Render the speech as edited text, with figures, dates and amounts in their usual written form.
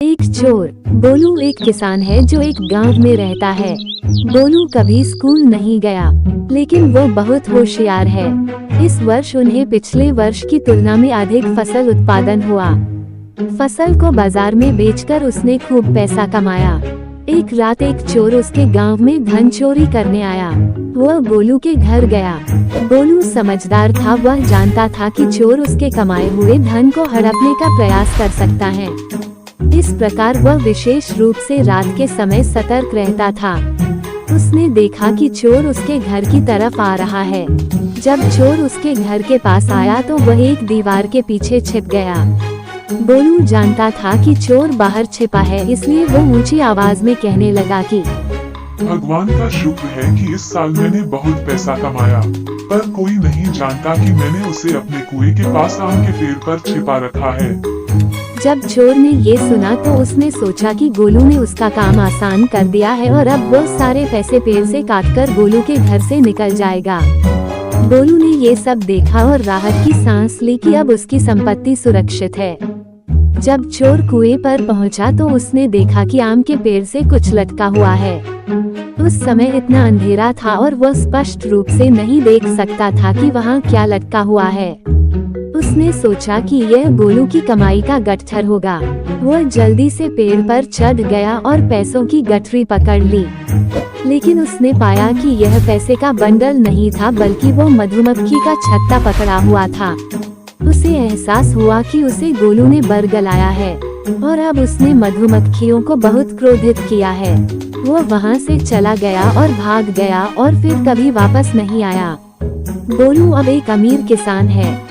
एक चोर। गोलू एक किसान है जो एक गांव में रहता है। गोलू कभी स्कूल नहीं गया, लेकिन वो बहुत होशियार है। इस वर्ष उन्हें पिछले वर्ष की तुलना में अधिक फसल उत्पादन हुआ। फसल को बाजार में बेचकर उसने खूब पैसा कमाया। एक रात एक चोर उसके गांव में धन चोरी करने आया। वह गोलू के घर गया। गोलू समझदार था, वह जानता था कि चोर उसके कमाए हुए धन को हड़पने का प्रयास कर सकता है। इस प्रकार वह विशेष रूप से रात के समय सतर्क रहता था। उसने देखा कि चोर उसके घर की तरफ आ रहा है। जब चोर उसके घर के पास आया तो वह एक दीवार के पीछे छिप गया। गोलू जानता था कि चोर बाहर छिपा है, इसलिए वो ऊंची आवाज में कहने लगा कि भगवान का शुक्र है कि इस साल मैंने बहुत पैसा कमाया, पर कोई नहीं जानता कि मैंने उसे अपने कुएं के पास आम के पेड़ पर छिपा रखा है। जब चोर ने ये सुना तो उसने सोचा कि गोलू ने उसका काम आसान कर दिया है और अब वो सारे पैसे पेड़ से काटकर गोलू के घर से निकल जाएगा। गोलू ने ये सब देखा और राहत की सांस ली कि अब उसकी संपत्ति सुरक्षित है। जब चोर कुएं पर पहुंचा तो उसने देखा कि आम के पेड़ से कुछ लटका हुआ है। उस समय इतना अंधेरा था और वह स्पष्ट रूप से नहीं देख सकता था कि वहाँ क्या लटका हुआ है। उसने सोचा कि यह गोलू की कमाई का गट्ठर होगा। वह जल्दी से पेड़ पर चढ़ गया और पैसों की गठरी पकड़ ली, लेकिन उसने पाया कि यह पैसे का बंडल नहीं था, बल्कि वो मधुमक्खी का छत्ता पकड़ा हुआ था। उसे एहसास हुआ कि उसे गोलू ने बरगलाया है और अब उसने मधुमक्खियों को बहुत क्रोधित किया है। वो वहाँ से चला गया और भाग गया और फिर कभी वापस नहीं आया। गोलू अब एक अमीर किसान है।